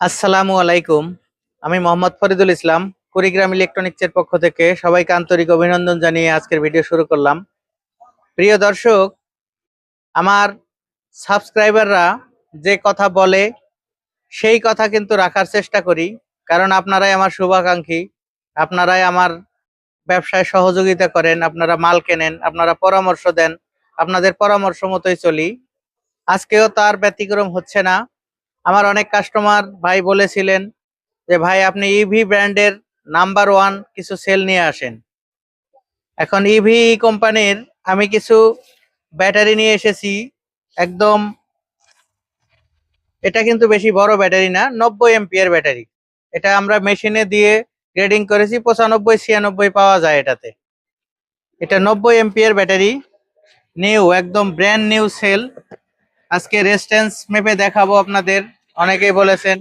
আসসালামু আলাইকুম। আমি মোহাম্মদ ফরিদুল ইসলাম, কুড়িগ্রাম ইলেকট্রনিক্সের পক্ষ থেকে সবাইকে আন্তরিক অভিনন্দন জানিয়ে আজকের ভিডিও শুরু করলাম। প্রিয় দর্শক, আমার সাবস্ক্রাইবাররা যে কথা বলে সেই কথা কিন্তু রাখার চেষ্টা করি, কারণ আপনারাই আমার শুভাকাঙ্ক্ষী। আপনারাই আমার ব্যবসায় সহযোগিতা করেন, আপনারা মাল কেনেন, আপনারা পরামর্শ দেন, আপনাদের পরামর্শ মতোই চলি। আজকেও তার ব্যতিক্রম হচ্ছে না। আমার অনেক কাস্টমার ভাই বলেছিলেন যে ভাই আপনি ইভি ব্র্যান্ডের নাম্বার ওয়ান কিছু সেল নিয়ে আসেন। এখন ইভি কোম্পানির আমি কিছু ব্যাটারি নিয়ে এসেছি। একদম এটা কিন্তু বেশি বড় ব্যাটারি না, 90 এমপিয়ার ব্যাটারি। এটা আমরা মেশিনে দিয়ে গ্রেডিং করেছি, 95 96 পাওয়া যায় এটাতে। এটা 90 এমপিয়ার ব্যাটারি, নিউ, একদম ব্র্যান্ড নিউ সেল। আজকে রেজিস্ট্যান্স মেপে দেখাবো আপনাদের। অনেকেই বলেছেন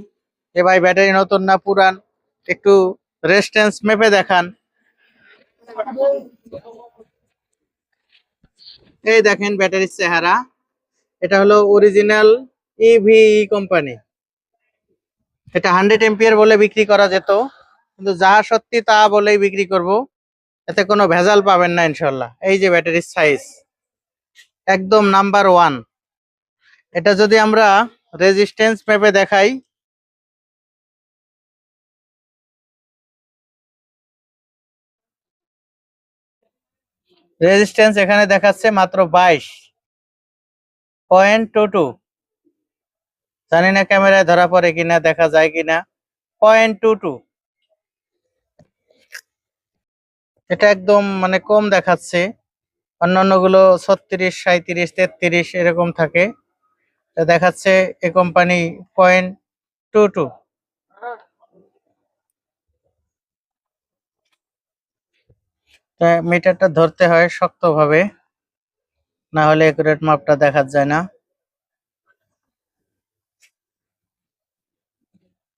যে ভাই ব্যাটারি নতুন না পুরান, একটু রেজিস্ট্যান্স মেপে দেখান। এই দেখেন ব্যাটারির চেহারা। এটা হলো অরিজিনাল ইভি কোম্পানি। এটা 100 এমপিয়ার বলে বিক্রি করা যেত, কিন্তু যাহা সত্যি তা বলেই বিক্রি করব। এতে কোনো ভেজাল পাবেন না ইনশাল্লাহ। এই যে ব্যাটারির সাইজ, একদম নাম্বার ওয়ান। এটা যদি আমরা রেজিস্ট্যান্স মেপে দেখাই, রেজিস্ট্যান্স এখানে দেখাচ্ছে মাত্র 22.22। জানি না ক্যামেরায় ধরা পড়ে কিনা, দেখা যায় কিনা। 0.22, এটা একদম মানে কম দেখাচ্ছে। অন্যান্য গুলো 36 37 33 এরকম থাকে। দেখাচ্ছে এই কোম্পানি 0.22। মিটারটা ধরতে হয় শক্তভাবে, না হলে একুরেট মাপটা দেখা যায় না।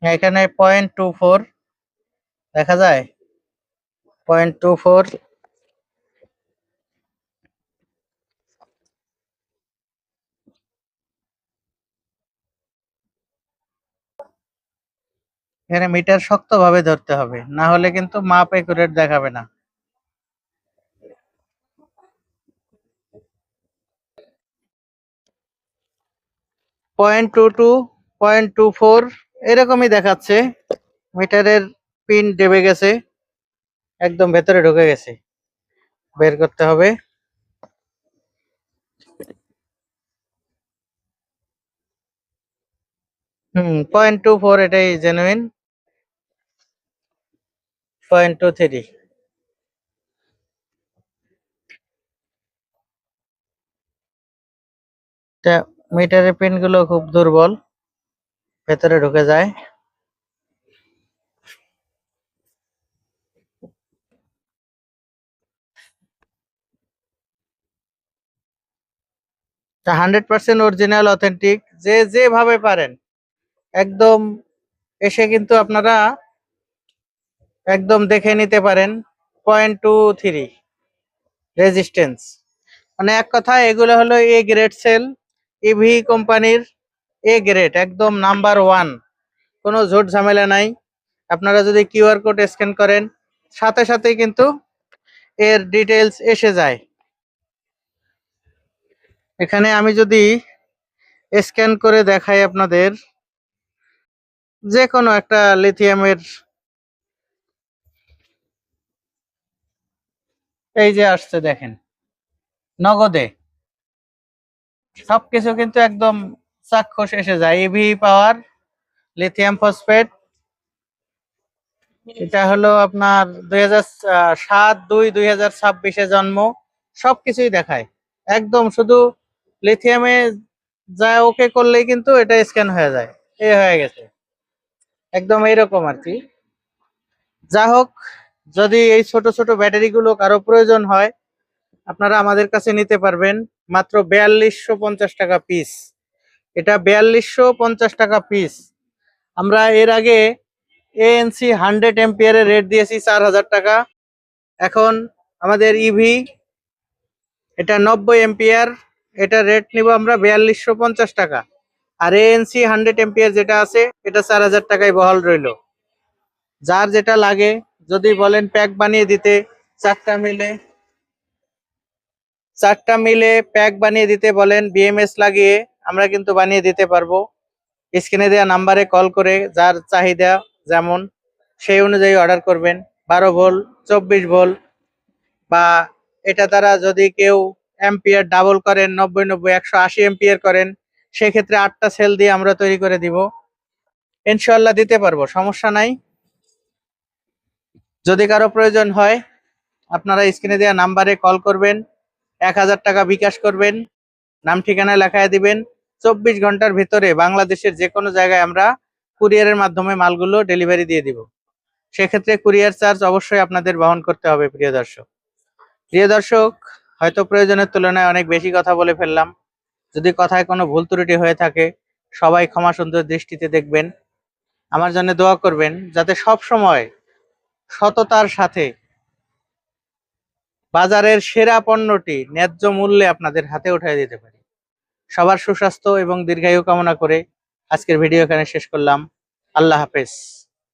এখানে 0.24 দেখা যায়, 0.24। এখানে মিটার শক্তভাবে ধরতে হবে, না হলে কিন্তু মাপ একুরেট দেখাবে না। 0.22, 0.24 এরকমই দেখাচ্ছে। মিটারের পিন ডেবে গেছে, একদম ভেতরে ঢুকে গেছে, বের করতে হবে। 0.24 এটাই জেনুইন। 0.23। মিটারের পিন গুলো খুব দুর্বল, ভেতরে ঢুকে যায়। 100% অরিজিনাল অথেন্টিক। যে যেভাবে পারেন একদম এসে কিন্তু আপনারা একদম দেখে নিতে পারেন। 0.23 রেজিস্ট্যান্স, মানে এক কথায় এগুলো হলো এ গ্রেড সেল, ইভি কোম্পানির এ গ্রেড, একদম নাম্বার ওয়ান। কোনো ঝুট ঝামেলা নাই। আপনারা যদি কিউআর কোড স্ক্যান করেন, সাথে সাথেই কিন্তু এর ডিটেলস এসে যায়। এখানে আমি যদি স্ক্যান করে দেখাই আপনাদের, যে কোনো একটা লিথিয়ামের, এই যে আসছে দেখেন, নগদে সবকিছু কিন্তু একদম চাক্ষুষ এসে যায়। ইভি পাওয়ার লিথিয়াম ফসফেট, এটা হলো আপনার 2007-2-2026 জন্ম। সবকিছুই দেখায় একদম, শুধু লিথিয়ামে যা ওকে করলেই কিন্তু এটা স্ক্যান হয়ে যায়। এ হয়ে গেছে একদম এইরকম আর কি। যা হোক, যদি এই ছোট ছোট ব্যাটারি গুলো কারো প্রয়োজন হয়, আপনারা আমাদের কাছে নিতে পারবেন মাত্র 4250 টাকা পিস। এটা 4250 টাকা পিস। আমরা এর আগে এএনসি 100 এমপিয়ার এর রেট দিয়েছি 4000 টাকা। এখন আমাদের ইভি, এটা 90 এমপিয়ার, এটা রেট নিব আমরা 4250 টাকা। আর এএনসি 100 এম্পিয়ার যেটা আছে এটা 4000 টাকায় বহাল রইলো। যার যেটা লাগে যদি বলেন প্যাক বানিয়ে দিতে, চারটা মিলে প্যাক বানিয়ে দিতে বলেন বিএমএস লাগিয়ে, আমরা কিন্তু বানিয়ে দিতে পারবো। স্ক্রিনে দেওয়া নাম্বারে কল করে যার চাহিদা যেমন সেই অনুযায়ী অর্ডার করবেন। 12 ভোল্ট, 24 ভোল্ট, বা এটা দ্বারা যদি কেউ এম্পিয়ার ডাবল করেন, 90-90 180 এম্পিয়ার করেন, সেক্ষেত্রে 8টা সেল দিয়ে আমরা তৈরি করে দিব। ইনশাল্লাহ দিতে পারবো, সমস্যা নাই। যদি কারো প্রয়োজন হয় আপনারা স্ক্রিনে দেওয়া নাম্বারে কল করবেন, 1000 টাকা বিকাশ করবেন, নাম ঠিকানা লেখায় দিবেন। 24 ঘন্টার ভিতরে বাংলাদেশের যে কোনো জায়গায় আমরা কুরিয়ারের মাধ্যমে মালগুলো ডেলিভারি দিয়ে দিব। সেক্ষেত্রে কুরিয়ার চার্জ অবশ্যই আপনাদের বহন করতে হবে। প্রিয় দর্শক, হয়তো প্রয়োজনের তুলনায় অনেক বেশি কথা বলে ফেললাম। যদি কথায় কোনো ভুল ত্রুটি হয়ে থাকে সবাই ক্ষমা সুন্দর দৃষ্টিতে দেখবেন। আমার জন্য দোয়া করবেন যাতে সব সময় সততার সাথে বাজারের সেরা পণ্যটি ন্যায্য মূল্যে আপনাদের হাতে উঠিয়ে দিতে পারি। সবার সুস্বাস্থ্য এবং দীর্ঘায়ু কামনা করে আজকের ভিডিও এখানে শেষ করলাম। আল্লাহ হাফেজ।